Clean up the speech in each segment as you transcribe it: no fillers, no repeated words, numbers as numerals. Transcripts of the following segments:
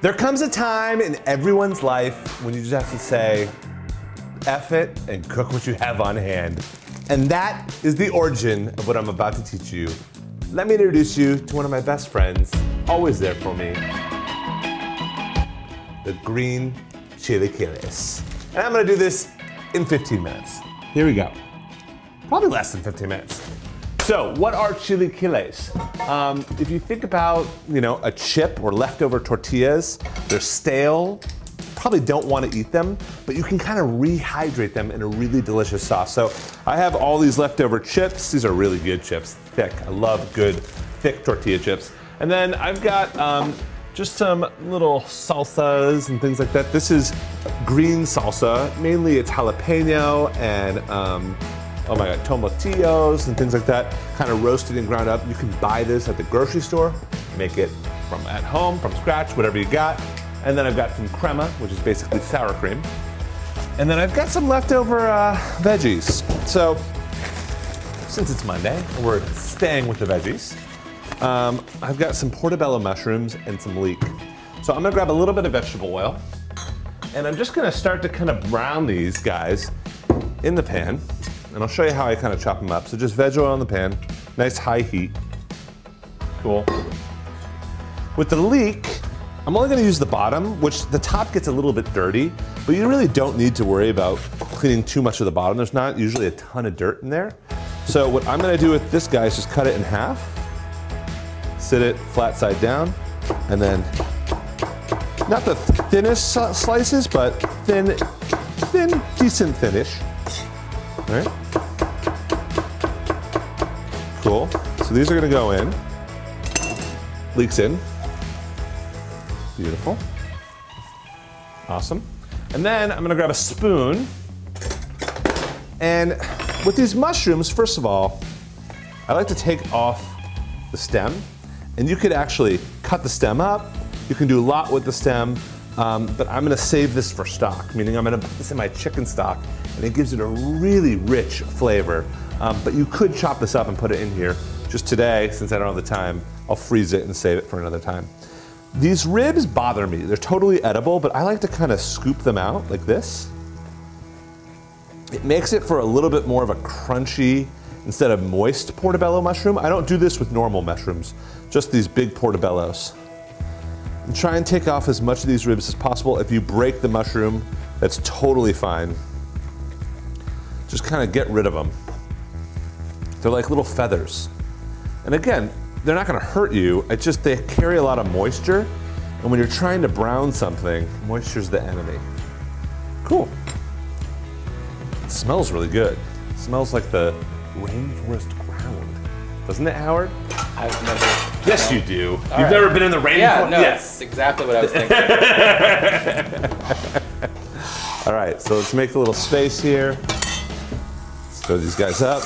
There comes a time in everyone's life when you just have to say, F it and cook what you have on hand. And that is the origin of what I'm about to teach you. Let me introduce you to one of my best friends, always there for me, the green chilaquiles. And I'm gonna do this in 15 minutes. Here we go. Probably less than 15 minutes. So, what are chilaquiles? If you think about, a chip or leftover tortillas, they're stale, probably don't want to eat them, but you can kind of rehydrate them in a really delicious sauce. So, I have all these leftover chips. These are really good chips, thick. I love good, thick tortilla chips. And then I've got just some little salsas and things like that. This is green salsa. Mainly it's jalapeno and oh my God, tomatillos and things like that, kind of roasted and ground up. You can buy this at the grocery store, make it from at home, from scratch, whatever you got. And then I've got some crema, which is basically sour cream. And then I've got some leftover veggies. So, since it's Monday, we're staying with the veggies. I've got some portobello mushrooms and some leek. So I'm gonna grab a little bit of vegetable oil, and I'm just gonna start to kind of brown these guys in the pan. And I'll show you how I kind of chop them up. So just veg oil in the pan, nice high heat. Cool. With the leek, I'm only gonna use the bottom, which the top gets a little bit dirty, but you really don't need to worry about cleaning too much of the bottom. There's not usually a ton of dirt in there. So what I'm gonna do with this guy is just cut it in half, sit it flat side down, and then, not the thinnest slices, but thin, decent finish. All right. Cool. So these are gonna go in. Leeks in. Beautiful. Awesome. And then I'm gonna grab a spoon. And with these mushrooms, first of all, I like to take off the stem. And you could actually cut the stem up. You can do a lot with the stem. But I'm gonna save this for stock, meaning I'm gonna put this in my chicken stock, and it gives it a really rich flavor. But you could chop this up and put it in here. Just today, since I don't have the time, I'll freeze it and save it for another time. These ribs bother me. They're totally edible, but I like to kind of scoop them out like this. It makes it for a little bit more of a crunchy, instead of moist portobello mushroom. I don't do this with normal mushrooms, just these big portobellos. And try and take off as much of these ribs as possible. If you break the mushroom, that's totally fine. Just kind of get rid of them. They're like little feathers. And again, they're not gonna hurt you, it's just they carry a lot of moisture, and when you're trying to brown something, moisture's the enemy. Cool. It smells really good. It smells like the rainforest ground. Doesn't it, Howard? I've never. Yes, you do. You've never been in the rainforest? Yeah, no, yes. That's exactly what I was thinking. All right, so let's make a little space here. Let's throw these guys up.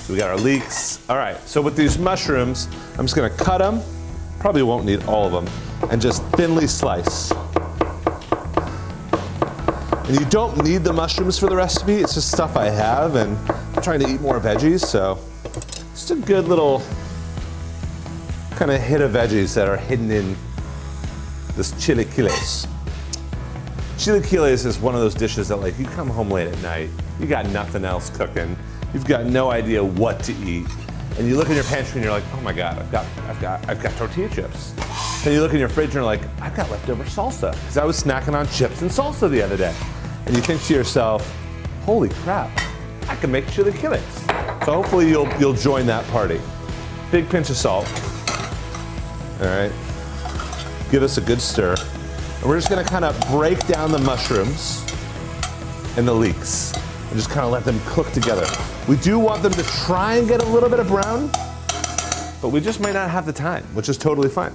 So we got our leeks. All right, so with these mushrooms, I'm just gonna cut them. Probably won't need all of them. And just thinly slice. And you don't need the mushrooms for the recipe. It's just stuff I have, and I'm trying to eat more veggies, so just a good little kind of hit of veggies that are hidden in this chilaquiles. Chilaquiles is one of those dishes that, like, you come home late at night, you got nothing else cooking, you've got no idea what to eat, and you look in your pantry and you're like, oh my God, I've got tortilla chips. Then you look in your fridge and you're like, I've got leftover salsa, because I was snacking on chips and salsa the other day. And you think to yourself, holy crap, I can make chilaquiles. So hopefully you'll join that party. Big pinch of salt. All right. Give us a good stir. And we're just gonna kind of break down the mushrooms and the leeks and just kind of let them cook together. We do want them to try and get a little bit of brown, but we just might not have the time, which is totally fine.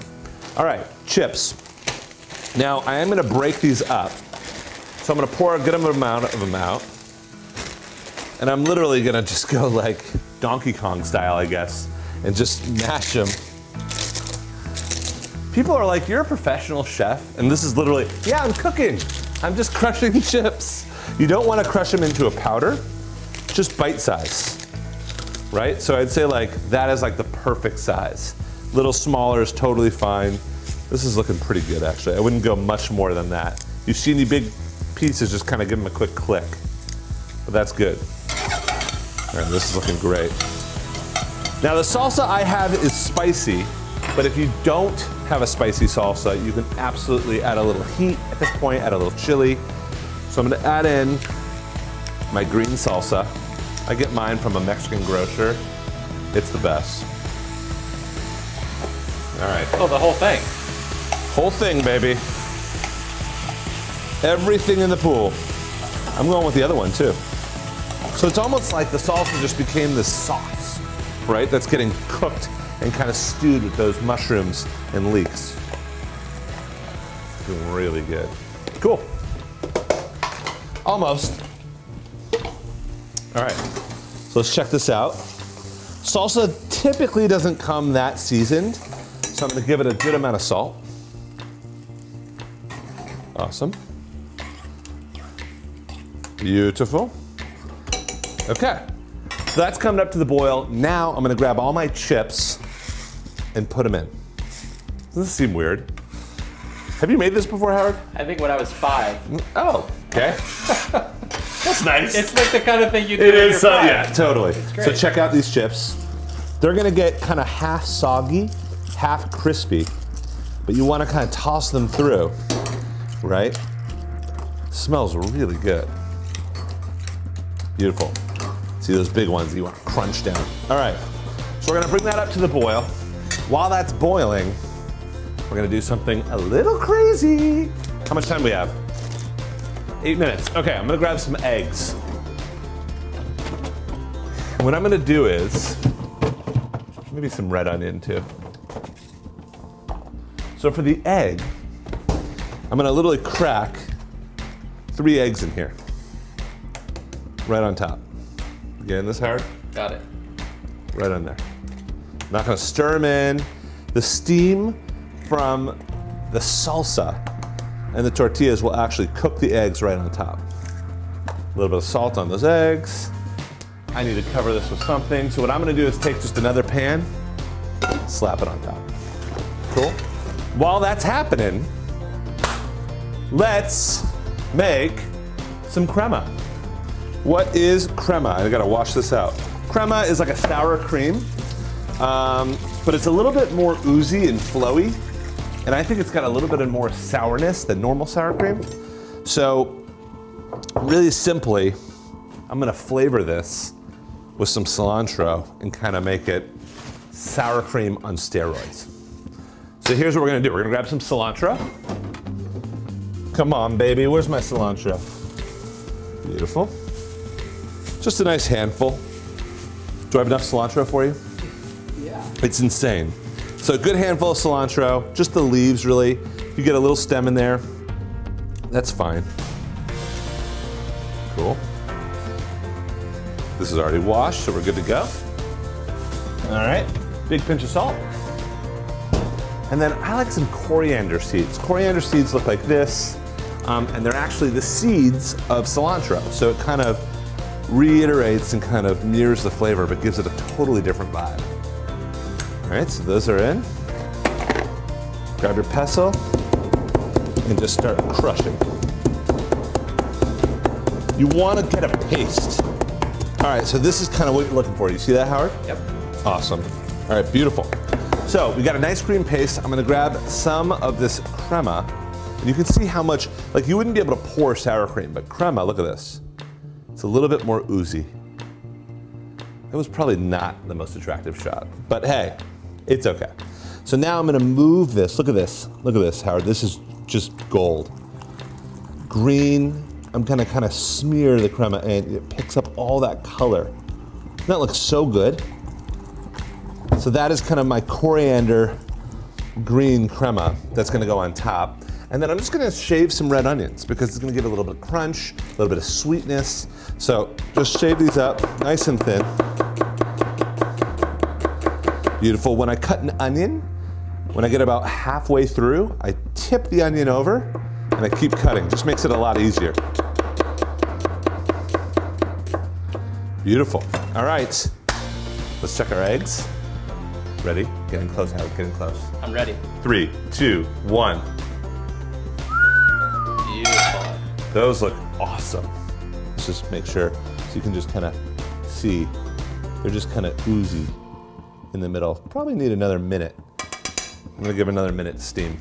All right, chips. Now I am gonna break these up. So I'm gonna pour a good amount of them out. And I'm literally gonna just go like Donkey Kong style, I guess, and just mash them. People are like, you're a professional chef, and this is literally, yeah, I'm cooking. I'm just crushing chips. You don't wanna crush them into a powder, just bite size, right? So I'd say like, that is like the perfect size. Little smaller is totally fine. This is looking pretty good, actually. I wouldn't go much more than that. You see any big pieces, just kind of give them a quick click. But that's good. All right, this is looking great. Now the salsa I have is spicy, but if you don't have a spicy salsa, you can absolutely add a little heat at this point, add a little chili. So I'm gonna add in my green salsa. I get mine from a Mexican grocer. It's the best. All right. Oh, the whole thing. Whole thing, baby. Everything in the pool. I'm going with the other one too. So it's almost like the salsa just became this sauce, right? That's getting cooked and kind of stewed with those mushrooms and leeks. Doing really good. Cool. Almost. All right, so let's check this out. Salsa typically doesn't come that seasoned, so I'm gonna give it a good amount of salt. Awesome. Beautiful. Okay, so that's coming up to the boil. Now I'm gonna grab all my chips and put them in. Doesn't this seem weird? Have you made this before, Howard? I think when I was 5. Oh, okay. That's nice. It's like the kind of thing you do It when is, you're 5. yeah, totally. great. So check out these chips. They're gonna get kind of half soggy, half crispy, but you wanna kind of toss them through, right? Smells really good. Beautiful. See those big ones you want to crunch down. All right, so we're gonna bring that up to the boil. While that's boiling, we're gonna do something a little crazy. How much time do we have? 8 minutes. Okay, I'm gonna grab some eggs. And what I'm gonna do is, maybe some red onion too. So for the egg, I'm gonna literally crack 3 eggs in here. Right on top. You getting this, Howard? Got it. Right on there. I'm not gonna stir them in. The steam from the salsa and the tortillas will actually cook the eggs right on top. A little bit of salt on those eggs. I need to cover this with something. So what I'm gonna do is take just another pan, slap it on top. Cool? While that's happening, let's make some crema. What is crema? I gotta wash this out. Crema is like a sour cream, but it's a little bit more oozy and flowy. And I think it's got a little bit of more sourness than normal sour cream. So really simply, I'm gonna flavor this with some cilantro and kind of make it sour cream on steroids. So here's what we're gonna do. We're gonna grab some cilantro. Come on, baby, where's my cilantro? Beautiful. Just a nice handful. Do I have enough cilantro for you? Yeah. It's insane. So a good handful of cilantro, just the leaves really. If you get a little stem in there, that's fine. Cool. This is already washed, so we're good to go. All right, big pinch of salt. And then I like some coriander seeds. Coriander seeds look like this, and they're actually the seeds of cilantro. So it kind of reiterates and kind of mirrors the flavor, but gives it a totally different vibe. All right, so those are in. Grab your pestle and just start crushing. You want to get a paste. All right, so this is kind of what you're looking for. You see that, Howard? Yep. Awesome. All right, beautiful. So we got a nice cream paste. I'm gonna grab some of this crema. And you can see how much, like you wouldn't be able to pour sour cream, but crema, look at this. It's a little bit more oozy. It was probably not the most attractive shot, but hey, it's okay. So now I'm gonna move this. Look at this, Howard. This is just gold. Green, I'm gonna kind of smear the crema and it picks up all that color. That looks so good. So that is kind of my coriander green crema that's gonna go on top. And then I'm just gonna shave some red onions because it's gonna give it a little bit of crunch, a little bit of sweetness. So just shave these up nice and thin. Beautiful. When I cut an onion, when I get about halfway through, I tip the onion over and I keep cutting. Just makes it a lot easier. Beautiful. All right, let's check our eggs. Ready? Getting close, Howard, getting close. I'm ready. 3, 2, 1. Beautiful. Those look awesome. Let's just make sure so you can just kind of see. They're just kind of oozy in the middle. Probably need another minute. I'm gonna give another minute to steam.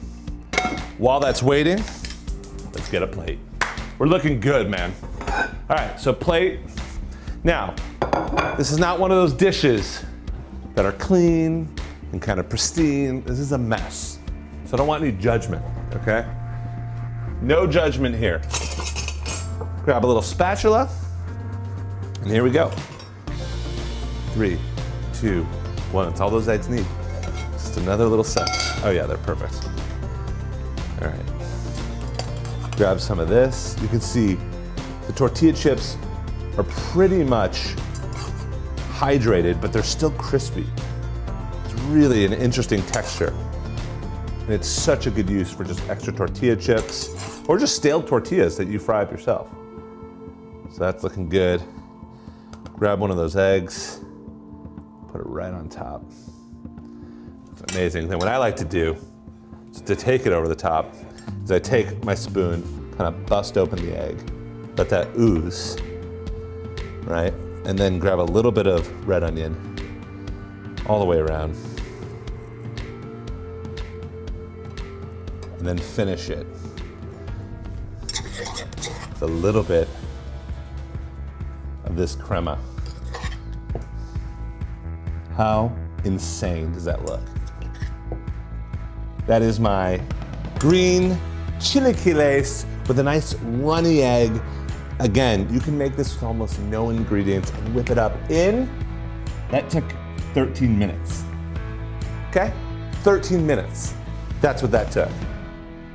While that's waiting, let's get a plate. We're looking good, man. All right, so plate. Now, this is not one of those dishes that are clean and kind of pristine. This is a mess. So I don't want any judgment, okay? No judgment here. Grab a little spatula, and here we go. 3, 2, 1. That's all those eggs need. Just another little set. Oh yeah, they're perfect. All right. Grab some of this. You can see the tortilla chips are pretty much hydrated, but they're still crispy. It's really an interesting texture. And it's such a good use for just extra tortilla chips or just stale tortillas that you fry up yourself. So that's looking good. Grab one of those eggs, put it right on top. It's amazing. Then what I like to do is to take it over the top is I take my spoon, kind of bust open the egg, let that ooze, right? And then grab a little bit of red onion all the way around. And then finish it with a little bit of this crema. How insane does that look? That is my green chilaquiles with a nice runny egg. Again, you can make this with almost no ingredients and whip it up in, that took 13 minutes. Okay? 13 minutes. That's what that took.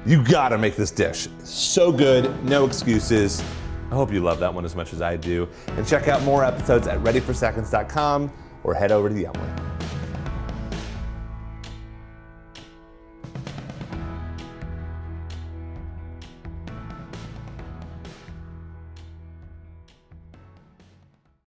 You gotta make this dish. So good, no excuses. I hope you love that one as much as I do. And check out more episodes at readyforseconds.com or head over to the Yumly.